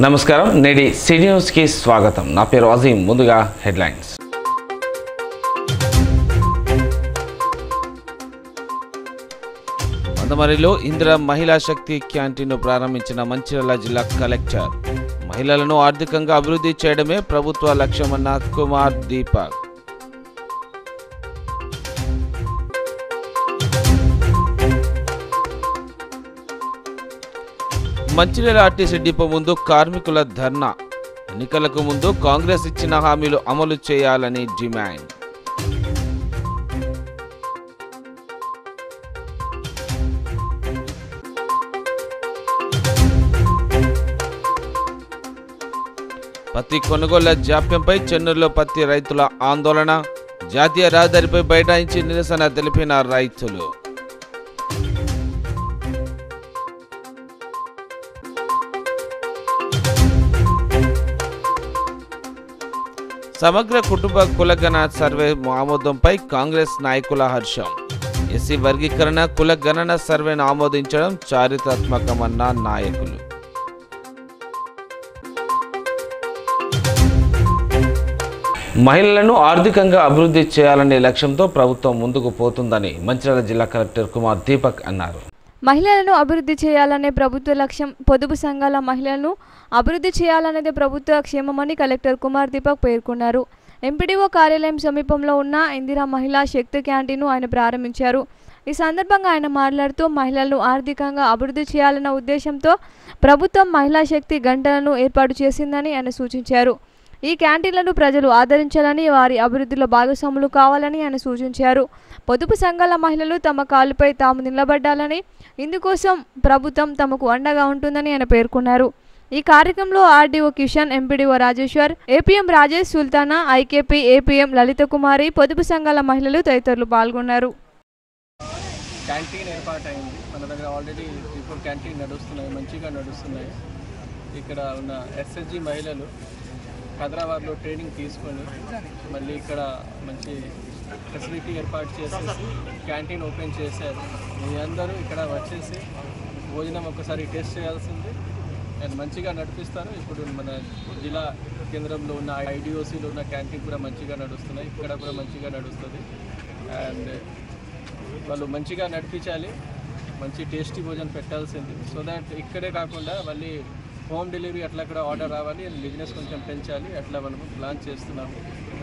నమస్కారం నేడి city news కి స్వాగతం నా పేరు అజీం ముందుగా హెడ్లైన్స్ మందమరిలో ఇందిరా మహిళా శక్తి క్యాంటీన్ ప్రారంభించిన మంచిర్యాల జిల్లా కలెక్టర్ మహిళలను ఆర్థికంగా అభివృద్ధి చేయడమే ప్రభుత్వ లక్ష్యమన్న కుమార్ దీపక్ మంచిర్యాల ఆర్టీసీ డిపో ముందు కార్మికుల ధర్నా ఎన్నికలకు ముందు కాంగ్రెస్ ఇచ్చిన హామీలు అమలు చేయాలని డిమాండ్ పత్తి కొనుగోళ్ల జాప్యంపై చెన్నూరులో పత్తి రైతుల ఆందోళన జాతీయ రహదారిపై బైఠాయించి నిరసన తెలిపిన రైతులు సమగ్ర కుటుంబ కులగణన సర్వే ఆమోదంపై కాంగ్రెస్ నాయకుల హర్షం ఎస్సీ వర్గీకరణ కులగణన సర్వేను ఆమోదించడం చారిత్రాత్మకమన్న నాయకులు మహిళలను ఆర్థికంగా అభివృద్ధి చేయాలనే లక్ష్యంతో ప్రభుత్వం ముందుకు పోతుందని మంచిర్యాల జిల్లా కలెక్టర్ కుమార్ దీపక్ అన్నారు. మహిళలను అభివృద్ధి చేయాలనే ప్రభుత్వ లక్ష్యం పొదుపు సంఘాల మహిళలను అభివృద్ధి చేయాలనేది ప్రభుత్వ క్షేమమని కలెక్టర్ కుమార్ దీపక్ పేర్కొన్నారు. ఎంపీడీఓ కార్యాలయం సమీపంలో ఉన్న ఇందిరా మహిళా శక్తి క్యాంటీన్ను ఆయన ప్రారంభించారు. ఈ సందర్భంగా ఆయన మాట్లాడుతూ మహిళలను ఆర్థికంగా అభివృద్ధి చేయాలన్న ఉద్దేశంతో ప్రభుత్వం మహిళా శక్తి గంటలను ఏర్పాటు చేసిందని ఆయన సూచించారు. ఈ క్యాంటీన్లను ప్రజలు ఆదరించాలని వారి అభివృద్ధిలో భాగస్వాములు కావాలని ఆయన సూచించారు. పొదుపు సంఘాల మహిళలు తమ కాలుపై తాము నిలబడ్డాలని ఇందుకోసం ప్రభుత్వం తమకు అండగా ఉంటుందని ఆయన పేర్కొన్నారు. ఈ కార్యక్రమంలో RDO Kishan, MPDO Rajeshwar, APM Rajesh, Sultana, IKP APM Lalitha Kumari, పొదుపు సంఘాల మహిళలు తదితరులు పాల్గొన్నారు. క్యాంటీన్ ఏర్పాటైంది మన దగ్గర ఆల్రెడీ ఇప్పుడు క్యాంటీన్ నడుస్తున్నాయి, మంచిగా నడుస్తున్నాయి. ఇక్కడ ఉన్న ఎస్ఎస్జి మహిళలు హైదరాబాద్లో ట్రైనింగ్ తీసుకొని మళ్ళీ ఇక్కడ మంచి ఫెసిలిటీ ఏర్పాటు చేసేసి క్యాంటీన్ ఓపెన్ చేశారు. మీ అందరూ ఇక్కడ వచ్చేసి భోజనం ఒకసారి టేస్ట్ చేయాల్సింది అండ్ మంచిగా నడిపిస్తారు. ఇప్పుడు మన జిల్లా కేంద్రంలో ఉన్న ఐడిఓసీలో ఉన్న క్యాంటీన్ కూడా మంచిగా నడుస్తున్నాయి, ఇక్కడ కూడా మంచిగా నడుస్తుంది. అండ్ వాళ్ళు మంచిగా నడిపించాలి, మంచి టేస్టీ భోజనం పెట్టాల్సింది. సో దాట్ ఇక్కడే కాకుండా మళ్ళీ హోమ్ డెలివరీ అట్లా కూడా ఆర్డర్ రావాలి అండ్ బిజినెస్ కొంచెం పెంచాలి. అట్లా మనము ప్లాన్ చేస్తున్నాము.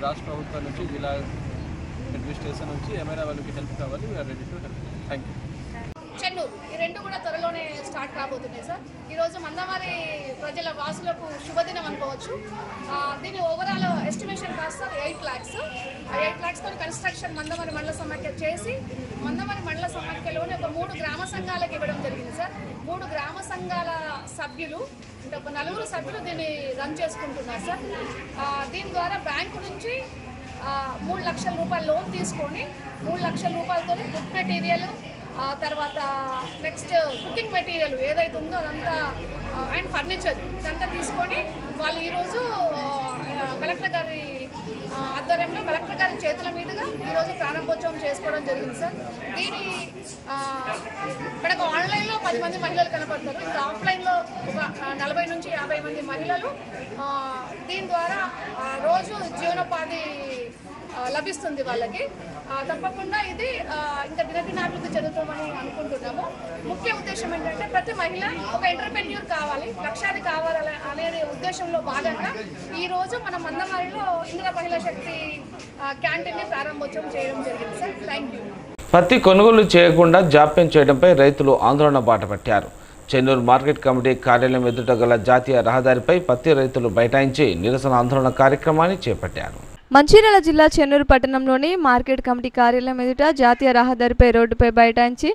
రాష్ట్ర ప్రభుత్వం నుంచి జిల్లా అడ్మినిస్ట్రేషన్ నుంచి ఏమైనా వాళ్ళకి హెల్ప్ కావాలి, we're ready to help. Thank you. Chennur ఈ రెండు కూడా త్వరలోనే స్టార్ట్ కాబోతున్నాయి సార్. ఈరోజు మందమరి ప్రజల వాసులకు శుభదినం అనుకోవచ్చు. దీని overall estimation cost 8 lakhs. 8 lakhs తో కన్స్ట్రక్షన్ మందమరి మండల సమాఖ్య చేసి మందమరి మండల సమాఖ్యలోని ఒక 3 గ్రామ సంఘాలకు ఇవ్వడం జరిగింది సార్. 3 గ్రామ సంఘాల సభ్యులు అంటే ఒక 4 సభ్యులు దీన్ని రన్ చేసుకుంటున్నారు సార్. దీని ద్వారా బ్యాంకు నుంచి 3 లక్షల రూపాయల లోన్ తీసుకొని 3 లక్షల రూపాయలతో ఫుడ్ మెటీరియల్, తర్వాత నెక్స్ట్ కుకింగ్ మెటీరియల్ ఏదైతే ఉందో అదంతా అండ్ ఫర్నిచర్ ఇదంతా తీసుకొని వాళ్ళు ఈరోజు కలెక్టర్ గారి ఆధ్వర్యంలో కలెక్టర్ గారి చేతుల మీదుగా ఈరోజు ప్రారంభోత్సవం చేసుకోవడం జరిగింది సార్. దీని మనకు ఆన్లైన్లో 10 మంది మహిళలు కనపడతారు, ఇంకా ఆఫ్లైన్లో ఒక 40 నుంచి 50 మంది మహిళలు దీని ద్వారా రోజు జీవనోపాధి లభిస్తుంది వాళ్ళకి. తప్పకుండా ఇది ఇంకా దినదినాభివృద్ధి జరుగుతామని అనుకుంటున్నాము. ముఖ్య ఉద్దేశం ఏంటంటే ప్రతి మహిళ ఒక ఎంటర్‌ప్రెన్యూర్ కావాలి, లక్ష్యాన్ని కావాలి అనే ఉద్దేశంలో భాగంగా ఈరోజు మన మందమరిలో ఇందిరా మహిళా శక్తి క్యాంటీన్ని ప్రారంభోత్సవం చేయడం జరిగింది సార్. Thank you. పత్తి కొనుగోలు చేయకుండా జాప్యం చేయడంపై రైతులు ఆందోళన బాటపట్టారు. చెన్నూరు మార్కెట్ కమిటీ కార్యాలయం ఎదుట గల జాతీయ రహదారిపై పత్తి రైతులు బైఠాయించి నిరసన ఆందోళన కార్యక్రమాన్ని చేపట్టారు. మంచిర్యాల జిల్లా చెన్నూరు పట్టణంలోని మార్కెట్ కమిటీ కార్యాలయం ఎదుట జాతీయ రహదారిపై రోడ్డుపై బైఠాయించి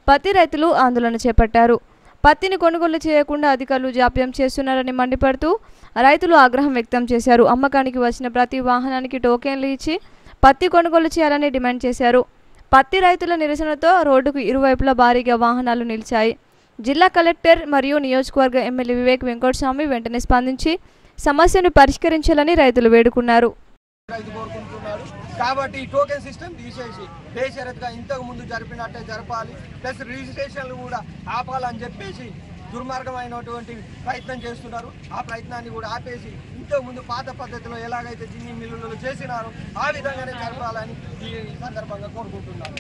పత్తి రైతులు ఆందోళన చేపట్టారు. పత్తిని కొనుగోలు చేయకుండా అధికారులు జాప్యం చేస్తున్నారని మండిపడుతూ రైతులు ఆగ్రహం వ్యక్తం చేశారు. అమ్మకానికి వచ్చిన ప్రతి వాహనానికి టోకెన్లు ఇచ్చి పత్తి కొనుగోలు చేయాలని డిమాండ్ చేశారు. పత్తి రైతుల నిరసనతో రోడ్డుకు ఇరువైపులా భారీగా వాహనాలు నిలిచాయి. జిల్లా కలెక్టర్ మరియు నియోజకవర్గ ఎమ్మెల్యే వివేక్ వెంకటస్వామి వెంటనే స్పందించి సమస్యను పరిష్కరించాలని రైతులు వేడుకున్నారు. కాబట్టి టోకెన్ సిస్టమ్ తీసేసి బేషరతుగా ఇంతకు ముందు జరిపినట్టే జరపాలి, ప్లస్ రిజిస్ట్రేషన్లు కూడా ఆపాలని చెప్పేసి దుర్మార్గమైనటువంటి ప్రయత్నం చేస్తున్నారు. ఆ ప్రయత్నాన్ని కూడా ఆపేసి ఇంతకు ముందు పాత పద్ధతిలో ఎలాగైతే జిన్నింగ్ మిల్లులలో చేసినారో ఆ విధంగానే జరపాలని ఈ సందర్భంగా కోరుకుంటున్నాను.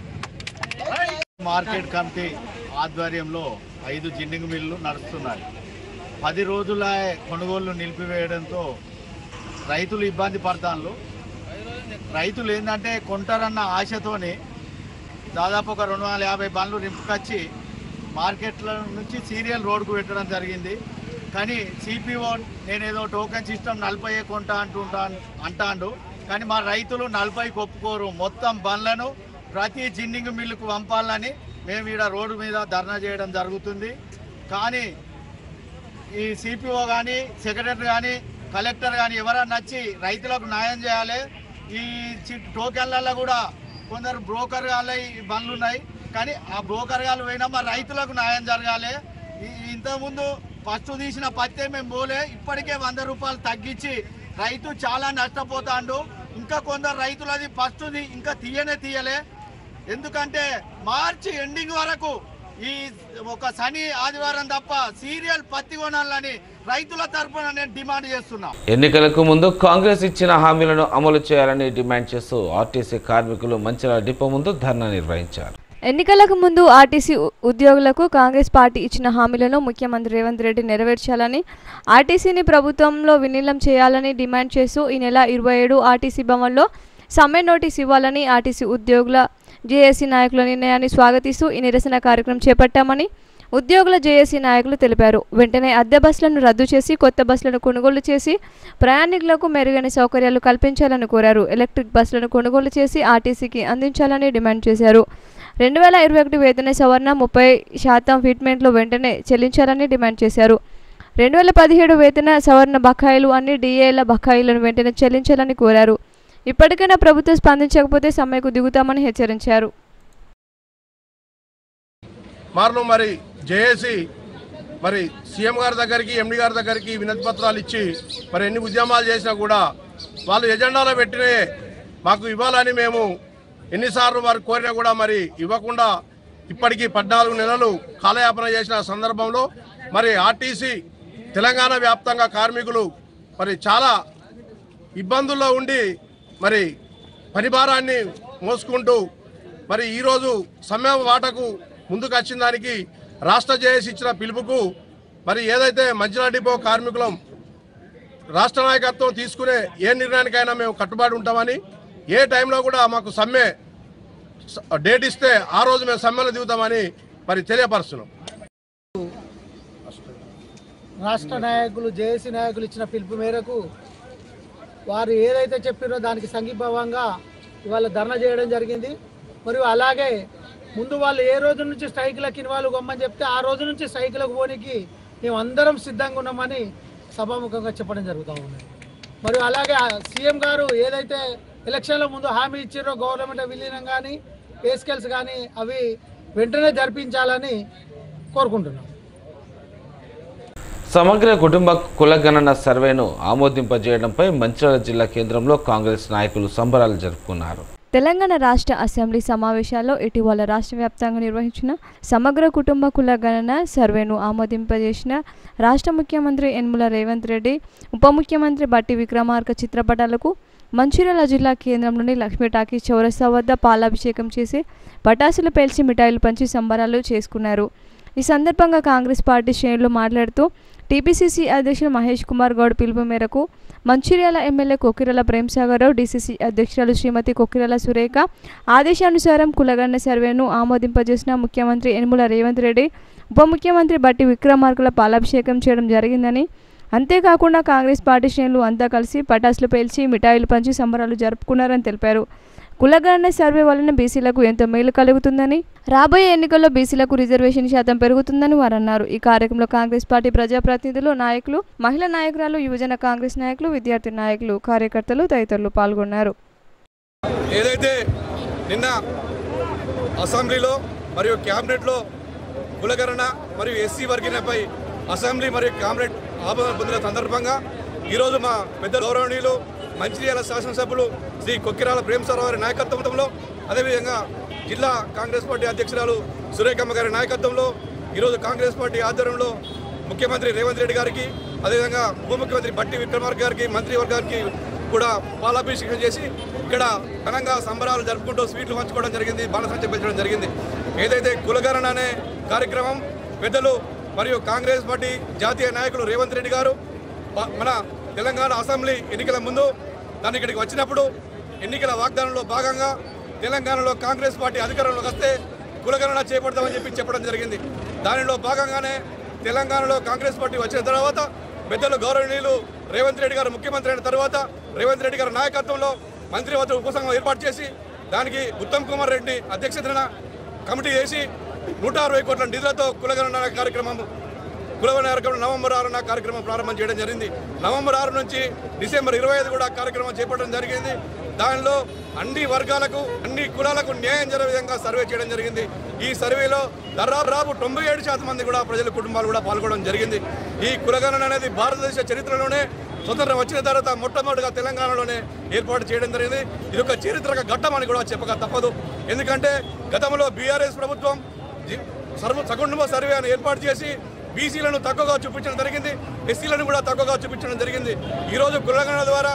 మార్కెట్ కమిటీ ఆధ్వర్యంలో 5 జిన్నింగ్ మిల్లు నడుస్తున్నాయి. 10 రోజుల కొనుగోళ్లు నిలిపివేయడంతో రైతులు ఇబ్బంది పడతాను. రైతులు ఏంటంటే కొంటారన్న ఆశతోని దాదాపు ఒక 250 బండ్లు నింపుకొచ్చి మార్కెట్ల నుంచి సీరియల్ రోడ్కు పెట్టడం జరిగింది. కానీ సిపిఓ నేనేదో టోకెన్ సిస్టమ్ 40 కొంటా అంటాడు. కానీ మా రైతులు 40కి ఒప్పుకోరు. మొత్తం బండ్లను ప్రతి జిన్నింగ్ మిల్లుకు పంపాలని మేము ఈడ రోడ్డు మీద ధర్నా చేయడం జరుగుతుంది. కానీ ఈ సిపిఓ కానీ సెక్రటరీ కానీ కలెక్టర్ కానీ ఎవరైనా వచ్చి రైతులకు న్యాయం చేయాలి. ఈ టోకెన్లలో కూడా కొందరు బ్రోకర్ గాళ్ళ ఈ బండ్లు ఉన్నాయి. కానీ ఆ బ్రోకర్ గాళ్ళు పోయినా మా రైతులకు న్యాయం జరగాలి. ఇంతకుముందు ఫస్ట్ తీసిన పత్తే మేము పోలే, ఇప్పటికే 100 రూపాయలు తగ్గించి రైతు చాలా నష్టపోతాడు. ఇంకా కొందరు రైతులు అది ఫస్ట్ది ఇంకా తీయలే. ఎందుకంటే మార్చి ఎండింగ్ వరకు ఈ ఒక శని ఆదివారం తప్ప సీరియల్ పత్తి కొనాలని రైతుల తరఫున నేను డిమాండ్ చేస్తున్నా. ఎన్నికలకు ముందు కాంగ్రెస్ ఇచ్చిన హామీలను అమలు చేయాలని డిమాండ్ చేస్తూ ఆర్టీసీ కార్మికులు మంచిర్యాల డిపో ముందు ధర్నా నిర్వహించారు. ఎన్నికలకు ముందు ఆర్టీసీ ఉద్యోగులకు కాంగ్రెస్ పార్టీ ఇచ్చిన హామీలను ముఖ్యమంత్రి రేవంత్ రెడ్డి నెరవేర్చాలని, ఆర్టీసీని ప్రభుత్వంలో విలీనం చేయాలని డిమాండ్ చేస్తూ ఈ నెల 27 ఆర్టీసీ భవన్లో సమ్మె నోటీస్ ఇవ్వాలని ఆర్టీసీ ఉద్యోగుల జేఏసీ నాయకుల నిర్ణయాన్ని స్వాగతిస్తూ ఈ నిరసన కార్యక్రమం చేపట్టామని ఉద్యోగుల జేఏసీ నాయకులు తెలిపారు. వెంటనే అద్దె బస్సులను రద్దు చేసి కొత్త బస్సులను కొనుగోలు చేసి ప్రయాణికులకు మెరుగైన సౌకర్యాలు కల్పించాలని కోరారు. ఎలక్ట్రిక్ బస్సులను కొనుగోలు చేసి ఆర్టీసీకి అందించాలని డిమాండ్ చేశారు. 2021 వేతన సవరణ 30% ఫిట్మెంట్లు వెంటనే చెల్లించాలని డిమాండ్ చేశారు. 2017 వేతన సవరణ బకాయిలు అన్ని డిఏల బకాయిలను వెంటనే చెల్లించాలని కోరారు. ఇప్పటికైనా ప్రభుత్వం స్పందించకపోతే సమ్మెకు దిగుతామని హెచ్చరించారు. మరి జేఏసీ మరి సీఎం గారి దగ్గరికి ఎండి గారి దగ్గరికి వినతి పత్రాలు ఇచ్చి మరి ఎన్ని ఉద్యమాలు చేసినా కూడా వాళ్ళు ఎజెండాలో పెట్టినే మాకు ఇవ్వాలని మేము ఎన్నిసార్లు వారు కోరినా కూడా మరి ఇవ్వకుండా ఇప్పటికీ 14 నెలలు కాలయాపన చేసిన సందర్భంలో మరి ఆర్టీసీ తెలంగాణ వ్యాప్తంగా కార్మికులు మరి చాలా ఇబ్బందుల్లో ఉండి మరి పనిభారాన్ని మోసుకుంటూ మరి ఈరోజు సమ్మె వాటకు ముందుకు వచ్చిన దానికి రాష్ట్ర జేఏసీ ఇచ్చిన పిలుపుకు మరి ఏదైతే మంచిర్యాల డిపో కార్మికులం రాష్ట్ర నాయకత్వం తీసుకునే ఏ నిర్ణయానికైనా మేము కట్టుబడి ఉంటామని, ఏ టైంలో కూడా మాకు సమ్మె డేట్ ఇస్తే ఆ రోజు మేము సమ్మెలో దిగుతామని మరి తెలియపరుస్తున్నాం. రాష్ట్ర నాయకులు జేఏసీ నాయకులు ఇచ్చిన పిలుపు మేరకు వారు ఏదైతే చెప్పారో దానికి సంఘీభావంగా ఇవాళ ధర్నా చేయడం జరిగింది. మరియు అలాగే ముందు వాళ్ళు ఏ రోజు నుంచి స్ట్రైకులకు ఇన్వాల్వ్ కమ్మని చెప్తే ఆ రోజు నుంచి స్ట్రైకులకు పోనీకి మేము అందరం సిద్ధంగా ఉన్నామని సభాముఖంగా చెప్పడం జరుగుతూ ఉంది. మరియు అలాగే సీఎం గారు ఏదైతే ఎలక్షన్ల ముందు హామీ ఇచ్చారో గవర్నమెంట్ విలీనం కానీ పే స్కేల్స్ కానీ అవి వెంటనే జరిపించాలని కోరుకుంటున్నాం. సమగ్ర కుటుంబ కులగణన సర్వేను ఆమోదింపజేయడంపై మంచిర్యాల జిల్లా కేంద్రంలో కాంగ్రెస్ నాయకులు సంబరాలు జరుపుకున్నారు. తెలంగాణ రాష్ట్ర అసెంబ్లీ సమావేశాల్లో ఇటీవల రాష్ట్ర వ్యాప్తంగా నిర్వహించిన సమగ్ర కుటుంబ కులగణన సర్వేను ఆమోదింపజేసిన రాష్ట్ర ముఖ్యమంత్రి యనమల రేవంత్ రెడ్డి, ఉప ముఖ్యమంత్రి బట్టి విక్రమార్క చిత్రపటాలకు మంచిర్యాల జిల్లా కేంద్రంలోని లక్ష్మీ టాకీస్ చౌరస్తా వద్ద పాలాభిషేకం చేసి పటాసులు పేల్చి మిఠాయిలు పంచి సంబరాలు చేసుకున్నారు. ఈ సందర్భంగా కాంగ్రెస్ పార్టీ శ్రేణులు మాట్లాడుతూ టీపీసీసీ అధ్యక్షుడు మహేష్ కుమార్ గౌడ్ పిలుపు మేరకు మంచిర్యాల ఎమ్మెల్యే కొక్కిరాల ప్రేమ్సాగర్ రావు, డీసీసీ అధ్యక్షురాలు శ్రీమతి కొక్కిరాల సురేఖ ఆదేశానుసారం కులగణన సర్వేను ఆమోదింపజేసిన ముఖ్యమంత్రి యనమల రేవంత్ రెడ్డి, ఉప ముఖ్యమంత్రి బట్టి విక్రమార్కల పాలాభిషేకం చేయడం జరిగిందని, అంతేకాకుండా కాంగ్రెస్ పార్టీ శ్రేణులు అంతా కలిసి పటాసులు పేల్చి మిఠాయిలు పంచి సంబరాలు జరుపుకున్నారని తెలిపారు. కులగణన సర్వే వలన బీసీలకు ఎంతో మేలు కలుగుతుందని, రాబోయే ఎన్నికల్లో బీసీలకు రిజర్వేషన్ శాతం పెరుగుతుందని వారు అన్నారు. ఈ కార్యక్రమంలో కాంగ్రెస్ పార్టీ ప్రజాప్రతినిధులు, నాయకులు, మహిళా నాయకురాలు, యువజన కాంగ్రెస్ నాయకులు, విద్యార్థి నాయకులు, కార్యకర్తలు తదితరులు పాల్గొన్నారు. ఏదైతే నిన్న అసెంబ్లీలో మరియు క్యాబినెట్లో కులగణన మరియు ఎస్సీ వర్గీకరణపై అసెంబ్లీ మరియు క్యాబినెట్ ఆమోదం పొందిన సందర్భంగా ఈరోజు మా పెద్ద గౌరవనీయులు మంచిర్యాల శాసనసభ్యులు శ్రీ కొక్కిరాల ప్రేమ్సాగర్ గారి నాయకత్వంలో, అదేవిధంగా జిల్లా కాంగ్రెస్ పార్టీ అధ్యక్షురాలు సురేఖమ్మ గారి నాయకత్వంలో ఈరోజు కాంగ్రెస్ పార్టీ ఆధ్వర్యంలో ముఖ్యమంత్రి రేవంత్ రెడ్డి గారికి, అదేవిధంగా ఉప ముఖ్యమంత్రి బట్టి విక్రమార్క గారికి, మంత్రివర్గానికి కూడా పాలాభిషేకం చేసి ఇక్కడ ఘనంగా సంబరాలు జరుపుకుంటూ స్వీట్లు పంచుకోవడం జరిగింది, బాణసంచ పెంచడం జరిగింది. ఏదైతే కులగణన అనే కార్యక్రమం పెద్దలు మరియు కాంగ్రెస్ పార్టీ జాతీయ నాయకులు రేవంత్ రెడ్డి గారు మన తెలంగాణ అసెంబ్లీ ఎన్నికల ముందు దాన్ని ఇక్కడికి వచ్చినప్పుడు ఎన్నికల వాగ్దానంలో భాగంగా తెలంగాణలో కాంగ్రెస్ పార్టీ అధికారంలోకి వస్తే కులగణన చేపడతామని చెప్పడం జరిగింది. దానిలో భాగంగానే తెలంగాణలో కాంగ్రెస్ పార్టీ వచ్చిన తర్వాత పెద్దలు గౌరవనీయులు రేవంత్ రెడ్డి గారు ముఖ్యమంత్రి అయిన తర్వాత రేవంత్ రెడ్డి గారి నాయకత్వంలో మంత్రివర్గ ఉపసంఘం ఏర్పాటు చేసి దానికి ఉత్తమ్ కుమార్ రెడ్డి అధ్యక్షతన కమిటీ వేసి 160 కోట్ల నిధులతో కులగణన కార్యక్రమం నవంబర్ 6న కార్యక్రమం ప్రారంభం చేయడం జరిగింది. నవంబర్ 6 నుంచి డిసెంబర్ 25 కూడా కార్యక్రమం చేపట్టడం జరిగింది. దానిలో అన్ని వర్గాలకు అన్ని కులాలకు న్యాయం జరిగే విధంగా సర్వే చేయడం జరిగింది. ఈ సర్వేలో దాదాపు 97% మంది కూడా ప్రజల కుటుంబాలు కూడా పాల్గొనడం జరిగింది. ఈ కులగణన అనేది భారతదేశ చరిత్రలోనే స్వతంత్రం వచ్చిన తర్వాత మొట్టమొదటిగా తెలంగాణలోనే ఏర్పాటు చేయడం జరిగింది. ఇది ఒక చారిత్రక ఘట్టం అని కూడా చెప్పక తప్పదు. ఎందుకంటే గతంలో బీఆర్ఎస్ ప్రభుత్వం సకుటుంబ సర్వే అని ఏర్పాటు చేసి బీసీలను తక్కువగా చూపించడం జరిగింది, ఎస్సీలను కూడా తక్కువగా చూపించడం జరిగింది. ఈరోజు కులగణన ద్వారా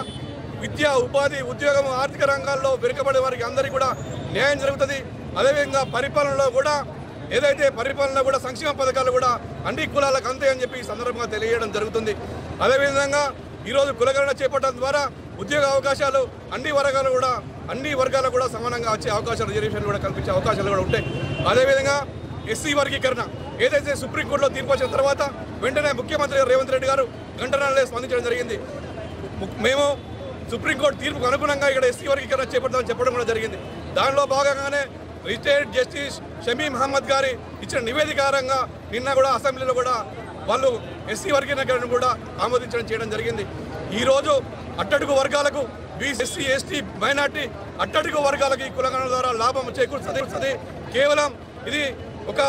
విద్య, ఉపాధి, ఉద్యోగం, ఆర్థిక రంగాల్లో వెనుకబడే వారికి అందరికీ కూడా న్యాయం జరుగుతుంది. అదేవిధంగా పరిపాలనలో కూడా సంక్షేమ పథకాలు కూడా అన్ని కులాలకు అంతే అని చెప్పి ఈ సందర్భంగా తెలియజేయడం జరుగుతుంది. అదేవిధంగా ఈరోజు కులగణన చేపట్టడం ద్వారా ఉద్యోగ అవకాశాలు అన్ని వర్గాలు కూడా సమానంగా వచ్చే అవకాశాలు, రిజర్వేషన్లు కూడా కల్పించే అవకాశాలు కూడా ఉంటాయి. అదేవిధంగా ఎస్సీ వర్గీకరణ ఏదైతే సుప్రీంకోర్టులో తీర్పు వచ్చిన తర్వాత వెంటనే ముఖ్యమంత్రి రేవంత్ రెడ్డి గారు గంటనే స్పందించడం జరిగింది. మేము సుప్రీంకోర్టు తీర్పుకు అనుగుణంగా ఇక్కడ ఎస్సీ వర్గీకరణ చేపడతామని చెప్పడం కూడా జరిగింది. దానిలో భాగంగానే రిటైర్డ్ జస్టిస్ షమీ మహమ్మద్ గారి ఇచ్చిన నివేదికారంగా నిన్న కూడా అసెంబ్లీలో కూడా వాళ్ళు ఎస్సీ వర్గీకరణను కూడా ఆమోదించడం చేయడం జరిగింది. ఈరోజు అట్టడుగు వర్గాలకు ఎస్సీ, ఎస్టీ, మైనార్టీ అట్టడుగు వర్గాలకు ఈ కులగణన ద్వారా లాభం చేకూరుతుంది. కేవలం ఇది ఒక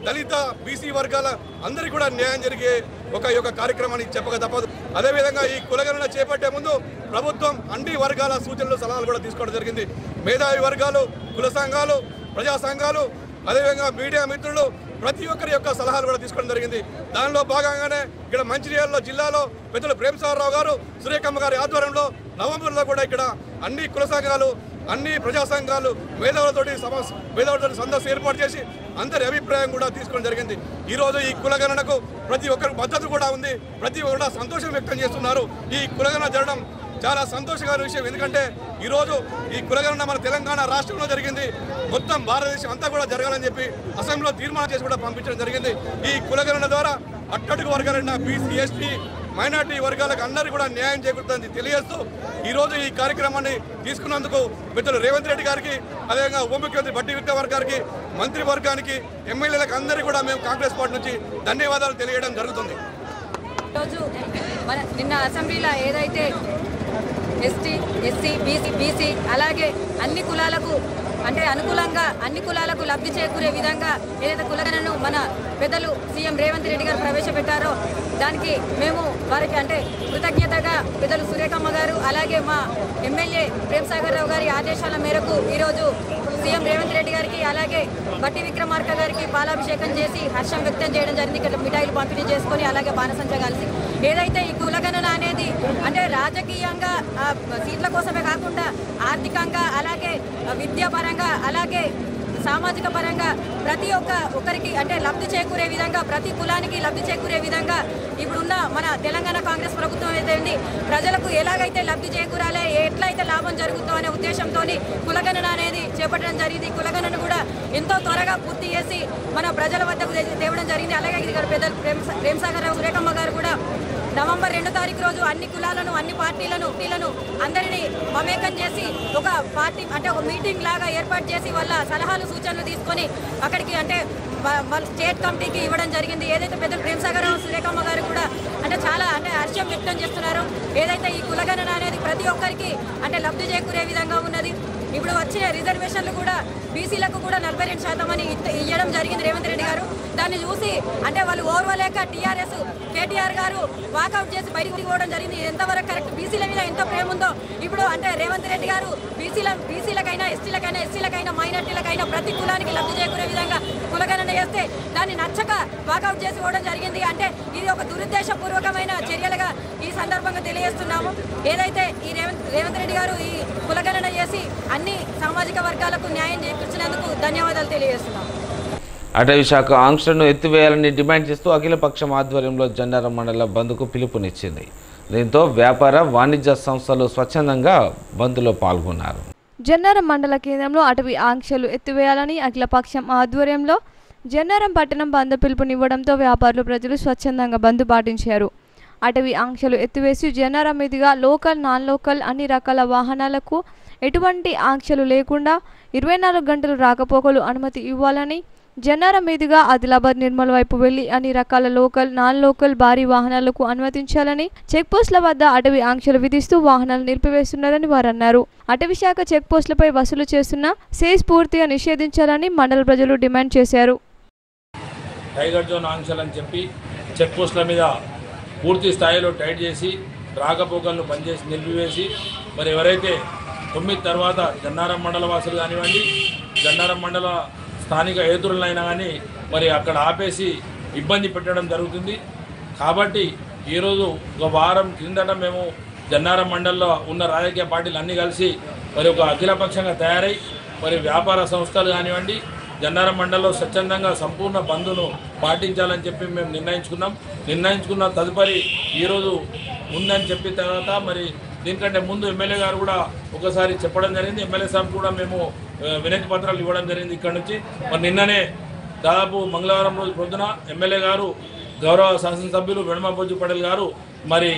దళిత బీసీ వర్గాల అందరికీ కూడా న్యాయం జరిగే ఒక కార్యక్రమాన్ని చెప్పక తప్పదు. అదేవిధంగా ఈ కులగణన చేపట్టే ముందు ప్రభుత్వం అన్ని వర్గాల సూచనలు, సలహాలు కూడా తీసుకోవడం జరిగింది. మేధావి వర్గాలు, కుల సంఘాలు, ప్రజా సంఘాలు, అదేవిధంగా మీడియా మిత్రులు ప్రతి ఒక్కరి యొక్క సలహాలు కూడా తీసుకోవడం జరిగింది. దానిలో భాగంగానే ఇక్కడ మంచిర్యాల జిల్లాలో పెద్దలు ప్రేమసాగర్ రావు గారు, సురేఖమ్మ గారి ఆధ్వర్యంలో నవంబర్లో కూడా ఇక్కడ అన్ని కుల సంఘాలు, అన్ని ప్రజా సంఘాలు మేధావులతోటి సందర్శన ఏర్పాటు చేసి అందరి అభిప్రాయం కూడా తీసుకోవడం జరిగింది. ఈరోజు ఈ కులగణనకు ప్రతి ఒక్కరికి మద్దతు కూడా ఉంది, ప్రతి ఒక్కరు సంతోషం వ్యక్తం చేస్తున్నారు. ఈ కులగణన జరగడం చాలా సంతోషకరమైన విషయం. ఎందుకంటే ఈరోజు ఈ కులగణన మన తెలంగాణ రాష్ట్రంలో జరిగింది, మొత్తం భారతదేశం అంతా కూడా జరగాలని చెప్పి అసెంబ్లీలో తీర్మానం చేసి కూడా పంపించడం జరిగింది. ఈ కులగణన ద్వారా అట్టడుగు వర్గాలైన బీసీ, ఎస్టీ, మైనార్టీ వర్గాలకు అందరికీ కూడా న్యాయం చేకూరుతుందని తెలియజేస్తూ ఈరోజు ఈ కార్యక్రమాన్ని తీసుకున్నందుకు మిత్రులు రేవంత్ రెడ్డి గారికి, అదేవిధంగా ఉప ముఖ్యమంత్రి బట్టి విక్రమార్క గారికి, మంత్రివర్గానికి, ఎమ్మెల్యేలకు అందరికీ కూడా మేము కాంగ్రెస్ పార్టీ నుంచి ధన్యవాదాలు తెలియజేయడం జరుగుతుంది. ఈరోజు నిన్న అసెంబ్లీలో ఏదైతే ఎస్సీ, బీసీ అలాగే అన్ని కులాలకు అనుకూలంగా అన్ని కులాలకు లబ్ధి చేకూరే విధంగా ఏదైతే కులగణనను మన పెద్దలు సీఎం రేవంత్ రెడ్డి గారు ప్రవేశపెట్టారో దానికి మేము వారికి కృతజ్ఞతగా పెద్దలు సురేఖమ్మ గారు అలాగే మా ఎమ్మెల్యే ప్రేమసాగర్ రావు గారి ఆదేశాల మేరకు ఈరోజు సీఎం రేవంత్ రెడ్డి గారికి అలాగే బట్టి విక్రమార్క గారికి పాలాభిషేకం చేసి హర్షం వ్యక్తం చేయడం జరిగింది. ఇక్కడ మిఠాయిలు పంపిణీ చేసుకొని అలాగే బాణసంచ కలిసి ఏదైతే ఈ కులగణన అనేది రాజకీయంగా సీట్ల కోసమే కాకుండా ఆర్థికంగా అలాగే విద్యాపరంగా అలాగే సామాజిక పరంగా ప్రతి ఒక్కరికి లబ్ధి చేకూరే విధంగా ప్రతి కులానికి లబ్ధి చేకూరే విధంగా ఇప్పుడున్న మన తెలంగాణ కాంగ్రెస్ ప్రభుత్వం అయితే ప్రజలకు ఎలాగైతే లబ్ధి చేకూరాలి, ఎట్లయితే లాభం జరుగుతుందో అనే ఉద్దేశంతో కులగణన అనేది చేపట్టడం జరిగింది. కులగణన కూడా ఎంతో త్వరగా పూర్తి చేసి మన ప్రజల వద్దకు తేవడం జరిగింది. అలాగే ఇక్కడ పెద్దలు ప్రేమసాగర్ రావు, సురేఖమ్మ గారు కూడా నవంబర్ 2వ తారీఖు రోజు అన్ని కులాలను, అన్ని పార్టీలను అందరినీ మమేకం చేసి ఒక పార్టీ ఒక మీటింగ్ లాగా ఏర్పాటు చేసి వాళ్ళ సలహాలు, సూచనలు తీసుకొని అక్కడికి వాళ్ళ స్టేట్ కమిటీకి ఇవ్వడం జరిగింది. ఏదైతే పెద్దలు ప్రేమసాగర్ సురేఖమ్మ గారు కూడా చాలా హర్షం వ్యక్తం చేస్తున్నారు. ఏదైతే ఈ కులగణన అనేది ప్రతి ఒక్కరికి లబ్ధి చేకూరే విధంగా ఉన్నది. ఇప్పుడు వచ్చే రిజర్వేషన్లు కూడా బీసీలకు కూడా 42% అని ఇవ్వడం జరిగింది రేవంత్ రెడ్డి గారు. దాన్ని చూసి అంటే వాళ్ళు ఓర్వలేక టీఆర్ఎస్ కేటీఆర్ గారు వాకౌట్ చేసి బయటకు పోవడం జరిగింది. ఎంతవరకు కరెక్ట్? బీసీల మీద ఎంత ప్రేమ ఉందో ఇప్పుడు అంటే రేవంత్ రెడ్డి గారు బీసీలకైనా ఎస్టీలకైనా మైనార్టీలకైనా ప్రతి కులానికి లబ్ధి చేకూరే విధంగా కులగణన చేస్తే దాన్ని నచ్చక వాకౌట్ చేసి పోవడం జరిగింది. అంటే ఇది ఒక దురుద్దేశపూర్వకమైన చర్యలుగా ఈ సందర్భంగా తెలియజేస్తున్నాము. ఏదైతే ఈ రేవంత్ రెడ్డి గారు ఈ కులగణన చేసి అన్ని సామాజిక వర్గాలకు న్యాయం చేకూర్చినందుకు ధన్యవాదాలు తెలియజేస్తున్నాము. అటవీ శాఖ ఆంక్షలను ఎత్తివేయాలని డిమాండ్ చేస్తూ అఖిలపక్షం ఆధ్వర్యంలో జన్నారం మండల బంద్కు పిలుపునిచ్చింది. దీంతో వ్యాపార వాణిజ్య సంస్థలు స్వచ్ఛందంగా బంద్లో పాల్గొన్నారు. జన్నారం మండల కేంద్రంలో అటవీ ఆంక్షలు ఎత్తివేయాలని అఖిలపక్షం ఆధ్వర్యంలో జన్నారం పట్టణం బంద్ పిలుపునివ్వడంతో వ్యాపారులు ప్రజలు స్వచ్ఛందంగా బంద్ పాటించారు. అటవీ ఆంక్షలు ఎత్తివేసి జన్నారం మీదుగా లోకల్ నాన్ లోకల్ అన్ని రకాల వాహనాలకు ఎటువంటి ఆంక్షలు లేకుండా 24 గంటలు రాకపోకలు అనుమతి ఇవ్వాలని, జన్నారం మీదుగా ఆదిలాబాద్ నిర్మల్ వైపు వెళ్లి అన్ని రకాల లోకల్ నాన్ లోకల్ భారీ వాహనాలకు అనుమతించాలని, చెక్పోస్టుల వద్ద అటవీ ఆంక్షలు విధిస్తూ వాహనాలు నిలిపివేస్తున్నారని వారు అన్నారు. అటవీ శాఖ చెక్పోస్టులపై వసూలు చేస్తున్న సెస్ పూర్తిగా నిషేధించాలని మండల ప్రజలు డిమాండ్ చేశారు. టైగర్ జోన్ ఆంక్షలని చెప్పి చెక్పోస్టుల మీద పూర్తి స్థాయిలో టైట్ చేసి రాకపోకలను పనిచేసి నిలిపివేసి మరి ఎవరైతే 9 తర్వాత జన్నారం మండల వాసులు కానివ్వండి, జన్నారం మండల స్థానిక ఏతురులైనా కానీ మరి అక్కడ ఆపేసి ఇబ్బంది పెట్టడం జరుగుతుంది. కాబట్టి ఈరోజు ఒక వారం కిందట మేము జన్నారం మండలంలో ఉన్న రాజకీయ పార్టీలు అన్నీ కలిసి మరి ఒక అఖిలపక్షంగా తయారై మరి వ్యాపార సంస్థలు కానివ్వండి జన్నారం మండలంలో స్వచ్ఛందంగా సంపూర్ణ బంద్ను పాటించాలని చెప్పి మేము నిర్ణయించుకున్న తదుపరి ఈరోజు ఉందని చెప్పిన తర్వాత మరి దీనికంటే ముందు ఎమ్మెల్యే గారు కూడా ఒకసారి చెప్పడం జరిగింది. ఎమ్మెల్యే సాబ్ కూడా మేము వినతి పత్రాలు ఇవ్వడం జరిగింది ఇక్కడ నుంచి. మరి నిన్ననే దాదాపు మంగళవారం రోజు పొద్దున ఎమ్మెల్యే గారు గౌరవ శాసనసభ్యులు వెడమబొజ్జు పటేల్ గారు మరి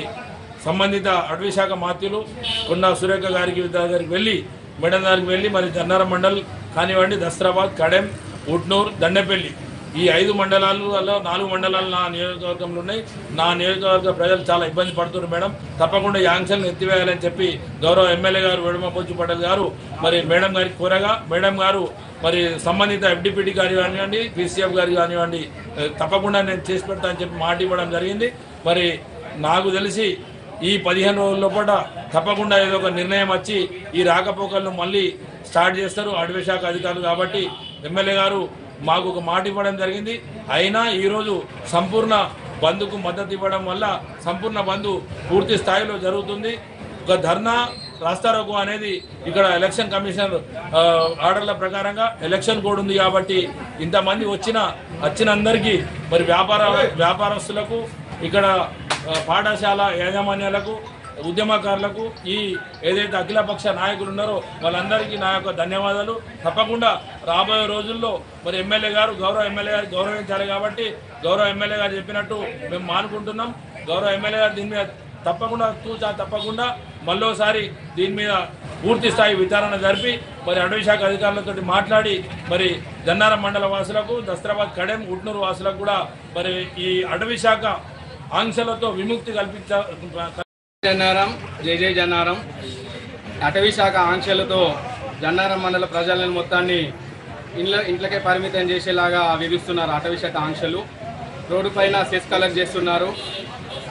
సంబంధిత అటవీ శాఖ మాత్యులు కొండా సురేఖ గారికి వెళ్ళి మేడం గారికి వెళ్ళి మరి జన్నారం మండల్ కానివ్వండి, దస్త్రాబాద్, కడెం, ఉట్నూరు, దండేపల్లి ఈ 5 మండలాలలో 4 మండలాలు నా నియోజకవర్గంలో ఉన్నాయి. నా నియోజకవర్గ ప్రజలు చాలా ఇబ్బంది పడుతున్నారు మేడం, తప్పకుండా ఈ ఆంక్షలను ఎత్తివేయాలని చెప్పి గౌరవ ఎమ్మెల్యే గారు వెడమబొజ్జు పటేల్ గారు మరి మేడం గారికి కోరగా మేడం గారు మరి సంబంధిత FDPD గారు కానివ్వండి, PCF గారు కానివ్వండి తప్పకుండా నేను చేసి పెడతా అని చెప్పి మాట ఇవ్వడం జరిగింది. మరి నాకు తెలిసి ఈ 15 రోజుల లోపల తప్పకుండా ఏదో ఒక నిర్ణయం వచ్చి ఈ రాకపోకలను మళ్ళీ స్టార్ట్ చేస్తారు అటవీ శాఖ అధికారులు. కాబట్టి ఎమ్మెల్యే గారు మాకు ఒక మాట ఇవ్వడం జరిగింది. అయినా ఈరోజు సంపూర్ణ బంద్కు మద్దతు ఇవ్వడం వల్ల సంపూర్ణ బంద్ పూర్తి స్థాయిలో జరుగుతుంది. ఒక ధర్నా రాస్తారోకో అనేది ఇక్కడ ఎలక్షన్ కమిషన్ ఆర్డర్ల ప్రకారంగా ఎలక్షన్ కోడ్ ఉంది. కాబట్టి ఇంతమంది వచ్చినందరికీ మరి వ్యాపారస్తులకు ఇక్కడ పాఠశాల యాజమాన్యాలకు ఉద్యమకారులకు ఈ ఏదైతే అఖిలపక్ష నాయకులు ఉన్నారో వాళ్ళందరికీ నా యొక్క ధన్యవాదాలు. తప్పకుండా రాబోయే రోజుల్లో మరి గౌరవ ఎమ్మెల్యే గారు గౌరవించాలి. కాబట్టి గౌరవ ఎమ్మెల్యే గారు చెప్పినట్టు మేము మానుకుంటున్నాం. గౌరవ ఎమ్మెల్యే గారు దీని మీద తప్పకుండా మళ్ళోసారి దీని మీద పూర్తి స్థాయి విచారణ జరిపి మరి అటవీ శాఖ అధికారులతో మాట్లాడి మరి జన్నారం మండల వాసులకు, దస్త్రాబాద్, కడెం, ఉట్నూరు వాసులకు కూడా మరి ఈ అటవీ శాఖ ఆంక్షలతో విముక్తి కల్పించారు. జన్నారం, జై జన్నారం. అటవీ శాఖ ఆంక్షలతో జన్నారం మండల ప్రజలను మొత్తాన్ని ఇంట్లకే పరిమితం చేసేలాగా విధిస్తున్నారు అటవీ శాఖ ఆంక్షలు. రోడ్డు పైన సెస్ కలెక్ట్ చేస్తున్నారు.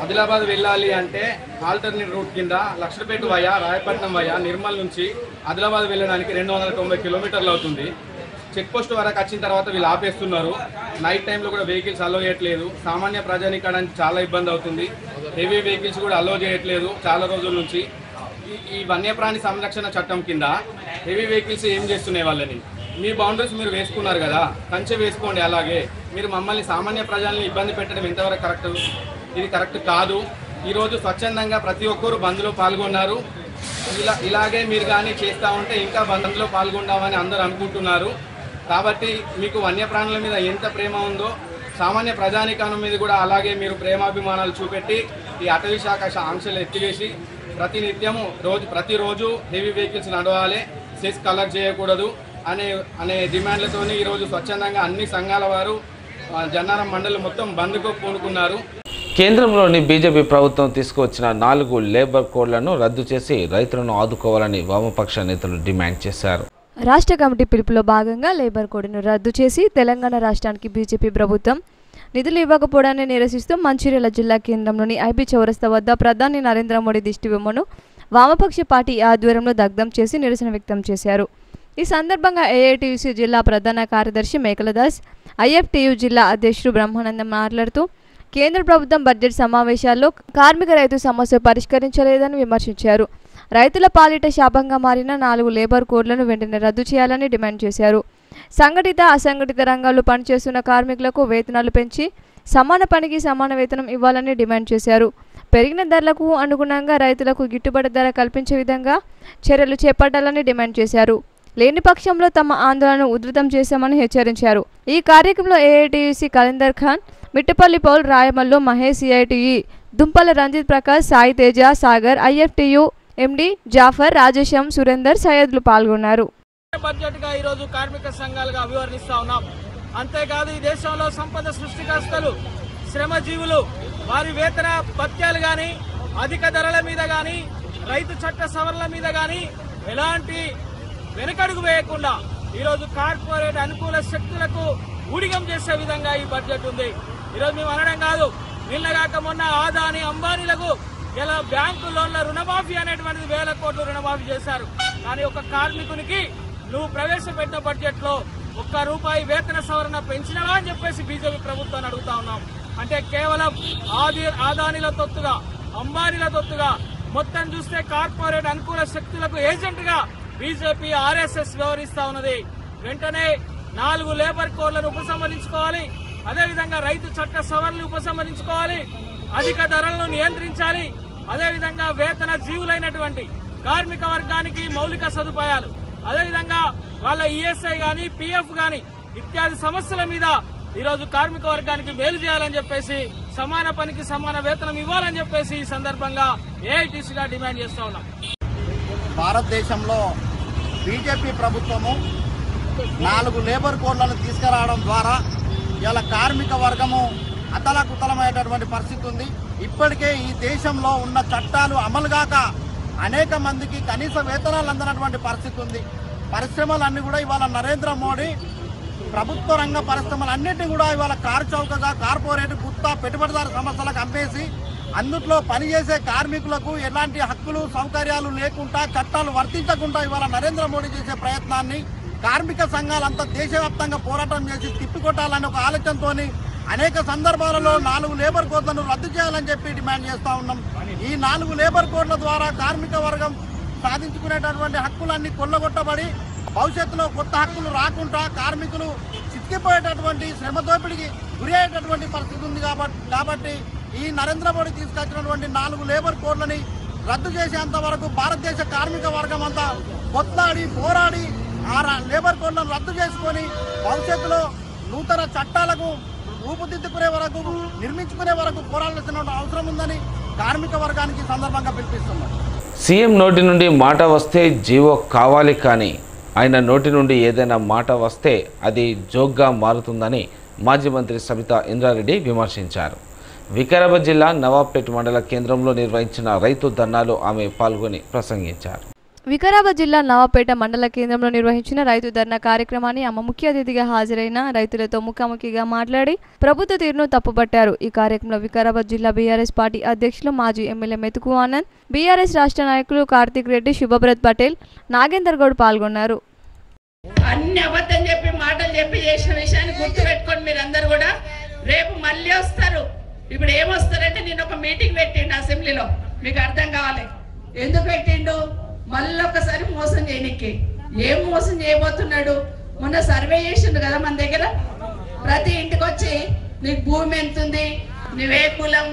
ఆదిలాబాద్ వెళ్ళాలి అంటే ఆల్టర్నేట్ రూట్ కింద లక్షపేట వయా, రాయపట్నం వయా, నిర్మల్ నుంచి ఆదిలాబాద్ వెళ్ళడానికి 290 కిలోమీటర్లు అవుతుంది. చెక్ పోస్ట్ వరకు వచ్చిన తర్వాత వీళ్ళు ఆపేస్తున్నారు. నైట్ టైంలో కూడా వెహికల్స్ అలో చేయట్లేదు. సామాన్య ప్రజానికానికి చాలా ఇబ్బంది అవుతుంది. హెవీ వెహికల్స్ కూడా అలో చేయట్లేదు చాలా రోజుల నుంచి. ఈ వన్యప్రాణి సంరక్షణ చట్టం కింద హెవీ వెహికల్స్ ఏం చేస్తున్నాయి వాళ్ళని? మీ బౌండరీస్ మీరు వేసుకున్నారు కదా, కంచె వేసుకోండి. అలాగే మీరు మమ్మల్ని సామాన్య ప్రజల్ని ఇబ్బంది పెట్టడం ఎంతవరకు కరెక్ట్? ఇది కరెక్ట్ కాదు. ఈరోజు స్వచ్ఛందంగా ప్రతి ఒక్కరూ బంద్లో పాల్గొన్నారు. ఇలాగే మీరు కానీ చేస్తూ ఉంటే ఇంకా బంద్లో పాల్గొందామని అందరూ అనుకుంటున్నారు. కాబట్టి మీకు వన్యప్రాణుల మీద ఎంత ప్రేమ ఉందో సామాన్య ప్రజానికానం మీద కూడా అలాగే మీరు ప్రేమాభిమానాలు చూపెట్టి ఈ అటవీ శాఖ ఆంక్షలు ఎత్తివేసి ప్రతినిత్యము ప్రతిరోజు హెవీ వెహికల్స్ నడవాలి, సెస్ కలెక్ట్ చేయకూడదు అనే డిమాండ్లతో ఈరోజు స్వచ్ఛందంగా అన్ని సంఘాల వారు జన్నారం మండలి మొత్తం బంద్కు పూనుకున్నారు. కేంద్రంలోని బీజేపీ ప్రభుత్వం తీసుకువచ్చిన 4 లేబర్ కోడ్లను రద్దు చేసి రైతులను ఆదుకోవాలని వామపక్ష నేతలు డిమాండ్ చేశారు. రాష్ట్ర కమిటీ పిలుపులో భాగంగా లేబర్ కోడ్ను రద్దు చేసి తెలంగాణ రాష్ట్రానికి బీజేపీ ప్రభుత్వం నిధులు ఇవ్వకపోవడాన్ని నిరసిస్తూ మంచిర్యాల జిల్లా కేంద్రంలోని ఐబీ చౌరస్తా వద్ద ప్రధాని నరేంద్ర మోడీ దిష్టిబొమ్మను వామపక్ష పార్టీ ఆధ్వర్యంలో దగ్ధం చేసి నిరసన వ్యక్తం చేశారు. ఈ సందర్భంగా ఏఐటీయూసీ జిల్లా ప్రధాన కార్యదర్శి మేకలదాస్, ఐఎఫ్టీయూ జిల్లా అధ్యక్షుడు బ్రహ్మానందం మాట్లాడుతూ కేంద్ర ప్రభుత్వం బడ్జెట్ సమావేశాల్లో కార్మిక రైతు సమస్య పరిష్కరించలేదని విమర్శించారు. రైతుల పాలిట శాపంగా మారిన 4 లేబర్ కోడ్లను వెంటనే రద్దు చేయాలని డిమాండ్ చేశారు. సంఘటిత అసంఘటిత రంగాల్లో పనిచేస్తున్న కార్మికులకు వేతనాలు పెంచి సమాన పనికి సమాన వేతనం ఇవ్వాలని డిమాండ్ చేశారు. పెరిగిన ధరలకు అనుగుణంగా రైతులకు గిట్టుబాటు ధర కల్పించే విధంగా చర్యలు చేపట్టాలని డిమాండ్ చేశారు. లేని పక్షంలో తమ ఆందోళనను ఉధృతం చేశామని హెచ్చరించారు. ఈ కార్యక్రమంలో AITUC Kalinder Khan, Mittapalli Paul, Rayamallu Mahesh, CITU Dumpala Ranjith Prakash, Sai Teja, Sagar, IFTU MD Jafar, Rajesham, Surender, సయ్యద్లు పాల్గొన్నారు. బడ్జెట్గా ఈరోజు కార్మిక సంఘాలుగా అభివర్ణిస్తా ఉన్నాం. అంతేకాదు ఈ దేశంలో సంపద సృష్టికర్తలు, శ్రమజీవులు వారి వేతన భత్యాలు కానీ, అధిక ధరల మీద కానీ, రైతు చట్ట సవరణల మీద కానీ ఎలాంటి వెనకడుగు వేయకుండా ఈరోజు కార్పొరేట్ అనుకూల శక్తులకు ఊడిగం చేసే విధంగా ఈ బడ్జెట్ ఉంది. ఈరోజు మేము అనడం కాదు, నిన్నగాక మొన్న ఆదాని అంబానీలకు ఇలా బ్యాంకు లోన్ల రుణమాఫీ అనేటువంటిది 1000 కోట్లు రుణమాఫీ చేశారు. కానీ ఒక కార్మికునికి నువ్వు ప్రవేశపెట్టిన బడ్జెట్ లో ₹1 వేతన సవరణ పెంచినవా అని చెప్పేసి బీజేపీ ప్రభుత్వాన్ని అడుగుతా ఉన్నాం. అంటే కేవలం ఆదానీల తొత్తుగా, అంబానీల తొత్తుగా మొత్తం చూస్తే కార్పొరేట్ అనుకూల శక్తులకు ఏజెంట్ గా బీజేపీ ఆర్ఎస్ఎస్ వ్యవహరిస్తా ఉన్నది. వెంటనే 4 లేబర్ కోడ్లను ఉపసంహరించుకోవాలి. అదేవిధంగా రైతు చట్ట సవరణలు ఉపసంహరించుకోవాలి. అధిక ధరలను నియంత్రించాలి. అదేవిధంగా వేతన జీవులైనటువంటి కార్మిక వర్గానికి మౌలిక సదుపాయాలు, అదేవిధంగా వాళ్ళ ఈఎస్ఐ గాని, పిఎఫ్ గాని ఇత్యాది సమస్యల మీద ఈరోజు కార్మిక వర్గానికి మేలు చేయాలని చెప్పేసి, సమాన పనికి సమాన వేతనం ఇవ్వాలని చెప్పేసి ఈ సందర్భంగా ఏఐటీసీగా డిమాండ్ చేస్తా ఉన్నాం. భారతదేశంలో బీజేపీ ప్రభుత్వము 4 లేబర్ కోడ్లను తీసుకురావడం ద్వారా ఇలా కార్మిక వర్గము అతలకుతలమైనటువంటి పరిస్థితి ఉంది. ఇప్పటికే ఈ దేశంలో ఉన్న చట్టాలు అమలుగాక అనేక మందికి కనీస వేతనాలు అందనటువంటి పరిస్థితి ఉంది. పరిశ్రమలన్నీ కూడా ఇవాళ నరేంద్ర మోడీ ప్రభుత్వ రంగ పరిశ్రమలన్నింటినీ కూడా ఇవాళ చౌకగా కార్పొరేట్ గుత్తా పెట్టుబడిదారు సంస్థలకు అమ్మేసి అందుట్లో పనిచేసే కార్మికులకు ఎలాంటి హక్కులు సౌకర్యాలు లేకుండా, చట్టాలు వర్తించకుండా ఇవాళ నరేంద్ర మోడీ చేసే ప్రయత్నాన్ని కార్మిక సంఘాలంతా దేశవ్యాప్తంగా పోరాటం చేసి తిప్పికొట్టాలని ఒక ఆలోచనతో అనేక సందర్భాలలో 4 లేబర్ కోడ్లను రద్దు చేయాలని చెప్పి డిమాండ్ చేస్తా ఉన్నాం. ఈ 4 లేబర్ కోడ్ల ద్వారా కార్మిక వర్గం సాధించుకునేటటువంటి హక్కులన్నీ కొల్లగొట్టబడి భవిష్యత్తులో కొత్త హక్కులు రాకుండా కార్మికులు చిక్కిపోయేటటువంటి శ్రమ దోపిడికి గురి అయ్యేటటువంటి పరిస్థితి ఉంది. కాబట్టి ఈ నరేంద్ర మోడీ తీసుకొచ్చినటువంటి 4 లేబర్ కోడ్లని రద్దు చేసేంత వరకు భారతదేశ కార్మిక వర్గం అంతా కొట్లాడి పోరాడి ఆ లేబర్ కోడ్లను రద్దు చేసుకొని భవిష్యత్తులో నూతన చట్టాలకు రూపుదిద్దుకునే వరకు, నిర్మించుకునే వరకు పోరాడాల్సిన అవసరం ఉందని కార్మిక వర్గానికి సందర్భంగా పిలిపిస్తున్నారు. సీఎం నోటి నుండి మాట వస్తే జీవో కావాలి, కానీ ఆయన నోటి నుండి ఏదైనా మాట వస్తే అది జోక్గా మారుతుందని మాజీ మంత్రి సబితా ఇంద్రారెడ్డి విమర్శించారు. వికారాబాద్ జిల్లా నవాబ్పేట్ మండల కేంద్రంలో నిర్వహించిన రైతు ధర్నాలో ఆమె పాల్గొని ప్రసంగించారు. వికారాబాద్ జిల్లా నవాబ్పేట మండల కేంద్రంలో నిర్వహించిన రైతు ధర్నా కార్యక్రమాన్ని ఆమె ముఖ్య అతిథిగా హాజరైన రైతులతో ముఖాముఖిగా మాట్లాడి ప్రభుత్వ తీరును తప్పుపట్టారు. ఈ కార్యక్రమంలో వికారాబాద్ జిల్లా బీఆర్ఎస్ పార్టీ అధ్యక్షులు మాజీ ఎమ్మెల్యే మెతుకు ఆనంద్, బీఆర్ఎస్ రాష్ట్ర నాయకులు కార్తిక్ రెడ్డి, శుభబ్రత్ పటేల్, నాగేందర్ గౌడ్ పాల్గొన్నారు. అన్ని అబద్ధం చెప్పి మాటలు చెప్పి చేసిన విషయాన్ని గుర్తుపెట్టుకోండి. మీరందరూ కూడా రేపు మళ్ళీ వస్తారు. ఇప్పుడు ఏమొస్తారంటే నేను ఒక మీటింగ్ పెట్టిండు అసెంబ్లీలో, మీకు అర్థం కావాలి ఎందుకు పెట్టిండు. మళ్ళీ ఒకసారి మోసం చేయనికి. ఏం మోసం చేయబోతున్నాడు? మొన్న సర్వే చేసిండు కదా మన దగ్గర. ప్రతి ఇంటికి వచ్చి నీకు భూమి ఎంతుంది, నువ్వే కులం,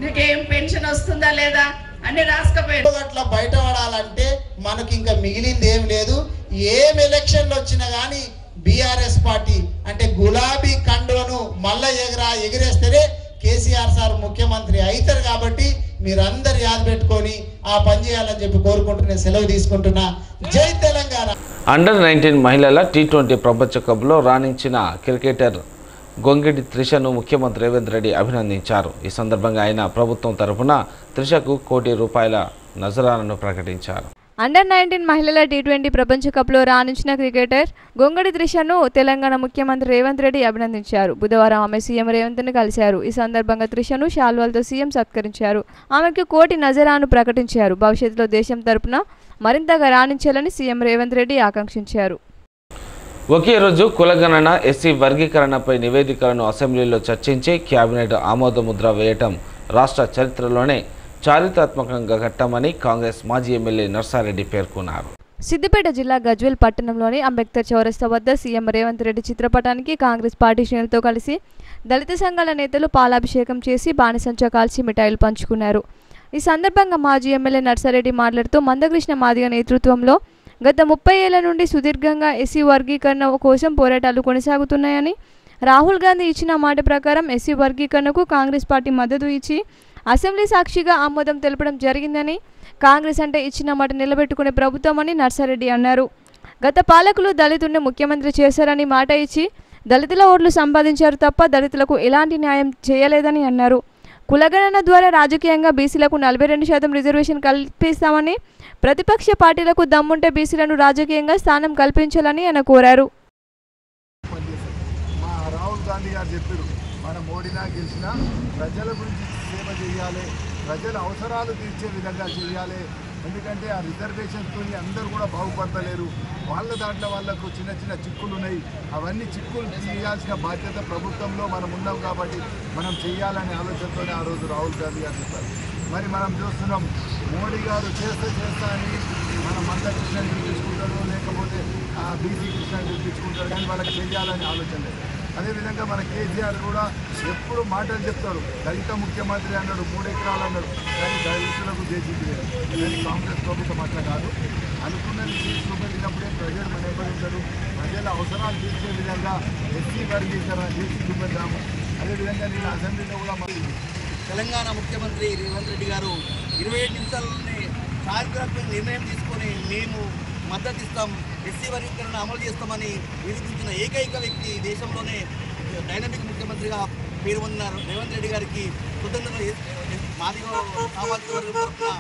నీకేం పెన్షన్ వస్తుందా లేదా అని రాసుకపోయాడు. అట్లా బయటపడాలంటే మనకి ఇంకా మిగిలింది ఏం లేదు. ఏం ఎలక్షన్లు వచ్చినా కానీ బీఆర్ఎస్ పార్టీ అంటే గులాబీ కండువను మళ్ళా ఎగిరేస్తేనే కేసీఆర్ సార్ ముఖ్యమంత్రి అవుతారు. కాబట్టి మీరందరు యాద పెట్టుకొని ఆ పని చేయాలని చెప్పి కోరుకుంటూ సెలవు తీసుకుంటున్నా. జై తెలంగాణ. అండర్ 19 మహిళల T20 ప్రపంచ కప్లో రాణించిన క్రికెటర్ గొంగిడి త్రిషను ముఖ్యమంత్రి రేవంత్ రెడ్డి అభినందించారు. ఈ సందర్భంగా ఆయన ప్రభుత్వం తరపున త్రిషకు ₹1 కోటి నజరానాను ప్రకటించారు. అండర్-19 మహిళల టీ20 ప్రపంచ కప్లో రాణించిన క్రికెటర్ గొంగడి త్రిషను తెలంగాణ ముఖ్యమంత్రి రేవంత్ రెడ్డి అభినందించారు. బుధవారం ఆమె సీఎం రేవంత్ను కలిశారు. ఈ సందర్భంగా త్రిషను శాల్వాలతో సీఎం సత్కరించారు. ఆమెకు ₹1 నజరాను ప్రకటించారు. భవిష్యత్తులో దేశం తరపున మరింతగా రాణించాలని సీఎం రేవంత్ రెడ్డి ఆకాంక్షించారు. ఒకే రోజు కులగణన ఎస్సీ వర్గీకరణపై నివేదికలను అసెంబ్లీలో చర్చించి కేబినెట్ ఆమోదముద్ర వేయటం రాష్ట్ర చరిత్రలోనే చారిత్రాత్మకంగా ఘట్టమని కాంగ్రెస్ మాజీ ఎమ్మెల్యే నర్సారెడ్డి పేర్కొన్నారు. సిద్దిపేట జిల్లా గజ్వేల్ పట్టణంలోని అంబేద్కర్ చౌరస్తా వద్ద సీఎం రేవంత్ రెడ్డి చిత్రపటానికి కాంగ్రెస్ పార్టీ శ్రేణులతో కలిసి దళిత సంఘాల నేతలు పాలాభిషేకం చేసి బాణసంచా కాల్చి మిఠాయిలు పంచుకున్నారు. ఈ సందర్భంగా మాజీ ఎమ్మెల్యే నర్సారెడ్డి మాట్లాడుతూ మందకృష్ణ మాదిగ నేతృత్వంలో గత 30 ఏళ్ల నుండి సుదీర్ఘంగా ఎస్సీ వర్గీకరణ కోసం పోరాటాలు కొనసాగుతున్నాయని, రాహుల్ గాంధీ ఇచ్చిన మాట ప్రకారం ఎస్సీ వర్గీకరణకు కాంగ్రెస్ పార్టీ మద్దతు ఇచ్చి అసెంబ్లీ సాక్షిగా ఆమోదం తెలపడం జరిగిందని, కాంగ్రెస్ అంటే ఇచ్చిన మాట నిలబెట్టుకునే ప్రభుత్వమని నర్సారెడ్డి అన్నారు. గత పాలకులు దళితుడిని ముఖ్యమంత్రి చేశారని మాట ఇచ్చి దళితుల ఓట్లు సంపాదించారు తప్ప దళితులకు ఎలాంటి న్యాయం చేయలేదని అన్నారు. కులగణన ద్వారా రాజకీయంగా బీసీలకు 42% రిజర్వేషన్ కల్పిస్తామని, ప్రతిపక్ష పార్టీలకు దమ్ముంటే బీసీలను రాజకీయంగా స్థానం కల్పించాలని ఆయన కోరారు. రాహుల్ గాంధీ గారు చెప్పారు, మన మోడీనా గెలిచినా ప్రజల గురించి సేవ చేయాలి, ప్రజల అవసరాలు తీర్చే విధంగా చేయాలి. ఎందుకంటే ఆ రిజర్వేషన్తో అందరూ కూడా బాగుపడతలేరు. వాళ్ళ దాంట్లో వాళ్ళకు చిన్న చిన్న చిక్కులు ఉన్నాయి. అవన్నీ చిక్కులు చేయాల్సిన బాధ్యత ప్రభుత్వంలో మనం ఉన్నాం కాబట్టి మనం చేయాలనే ఆలోచనతోనే ఆ రోజు రాహుల్ గాంధీ గారు చెప్పారు. మరి మనం చూస్తున్నాం, మోడీ గారు చేస్తా అని మనం మందకృష్ణని చూపించుకుంటారు, లేకపోతే బీసీ కృష్ణని చూపించుకుంటారు, కానీ వాళ్ళకి చేయాలని ఆలోచన లేదు. అదేవిధంగా మన కేసీఆర్ కూడా ఎప్పుడు మాటలు చెప్తాడు, దళిత ముఖ్యమంత్రి అన్నాడు, 3 ఎకరాలు అన్నాడు, కానీ దళితులకు జేసీబీ లేదు. కానీ కాంగ్రెస్ ప్రభుత్వం అట్లా కాదు, అనుకున్నది చూపెట్టినప్పుడే ప్రజలు మన ఎంబడి ఉంటారు. ప్రజల అవసరాలు తీర్చే విధంగా ఎస్సీ వర్గీకరణ చేసి చూపెట్టాము. అదేవిధంగా నేను అసెంబ్లీలో కూడా తెలంగాణ ముఖ్యమంత్రి రేవంత్ రెడ్డి గారు 27 నిమిషాల్లోనే చారిత్రాత్మక నిర్ణయం తీసుకొని మేము మద్దతు ఇస్తాం, ఎస్సీ వర్గీకరణ అమలు చేస్తామని నిరూపించిన ఏకైక వ్యక్తి దేశంలోనే డైనమిక్ ముఖ్యమంత్రిగా పేరు పొందిన రేవంత్ రెడ్డి గారికి కృతజ్ఞతలు మాదిగ సామాజిక వర్గం తరఫున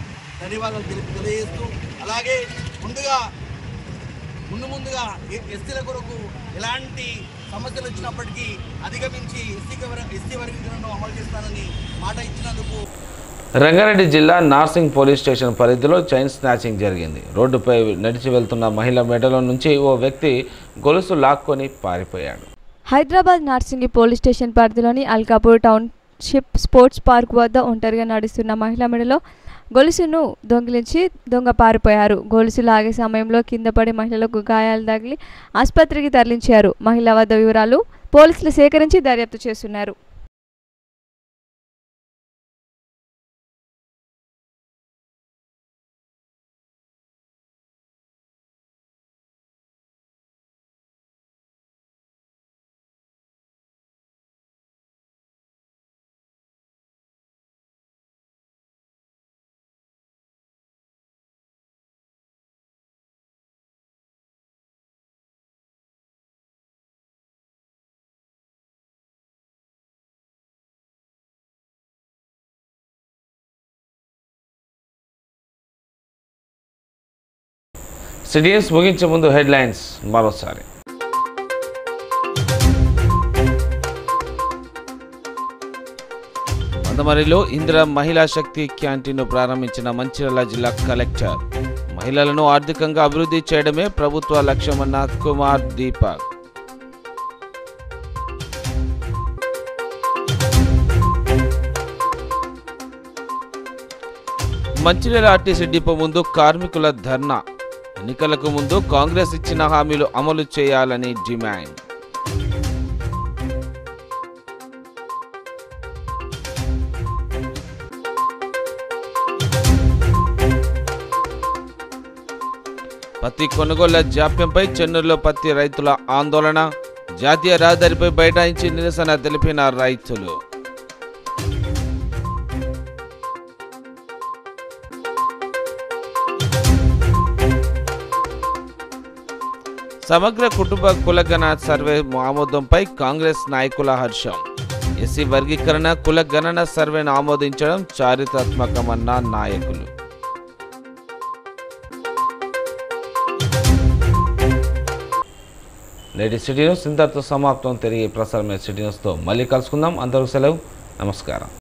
ధన్యవాదాలు తెలియజేస్తూ, అలాగే ముందుగా ఎస్సీల కొరకు ఎలాంటి సమస్యలు వచ్చినప్పటికీ అధిగమించి ఎస్సీ వర్గీకరణను అమలు చేస్తానని మాట ఇచ్చినందుకు. రంగారెడ్డి జిల్లా నార్సింగ్ పోలీస్ స్టేషన్ పరిధిలో చైన్ స్నాచింగ్ జరిగింది. రోడ్డుపై నడిచి వెళ్తున్న మహిళ మెడలో నుంచి ఓ వ్యక్తి గొలుసు లాక్కొని పారిపోయాడు. హైదరాబాద్ నార్సింగి పోలీస్ స్టేషన్ పరిధిలోని అల్కాపూర్ టౌన్షిప్ స్పోర్ట్స్ పార్క్ వద్ద ఒంటరిగా నడుస్తున్న మహిళ మెడలో గొలుసును దొంగిలించి దొంగ పారిపోయారు. గొలుసు లాగే సమయంలో కింద పడి మహిళలకు గాయాలు తగిలి ఆసుపత్రికి తరలించారు. మహిళ వద్ద వివరాలు పోలీసులు సేకరించి దర్యాప్తు చేస్తున్నారు. సిటీఎస్ ముగించే ముందు హెడ్లైన్స్ మరోసారి. మందమరిలో ఇందిరా మహిళా శక్తి క్యాంటీన్ను ప్రారంభించిన మంచిర్యాల జిల్లా కలెక్టర్. మహిళలను ఆర్థికంగా అభివృద్ధి చేయడమే ప్రభుత్వ లక్ష్యమన్న కుమార్ దీపక్. మంచిర్యాల ఆర్టీసీ డిపో ముందు కార్మికుల ధర్నా. ఎన్నికలకు ముందు కాంగ్రెస్ ఇచ్చిన హామీలు అమలు చేయాలని డిమాండ్. పత్తి కొనుగోళ్ల జాప్యంపై చెన్నూరులో పత్తి రైతుల ఆందోళన. జాతీయ రహదారిపై బైఠాయించి నిరసన తెలిపిన రైతులు. సమగ్ర కుటుంబ కులగణన సర్వే ఆమోదంపై కాంగ్రెస్ నాయకుల హర్షం. ఎస్సీ వర్గీకరణ కులగణన సర్వేను ఆమోదించడం చారిత్రాత్మకమన్న నాయకులు. నేటి సిటీ న్యూస్ ఇంతటితో సమాప్తం. తిరిగి ప్రసారమైన సిటీ న్యూస్తో మళ్ళీ కలుసుకుందాం. అందరూ సెలవు. నమస్కారం.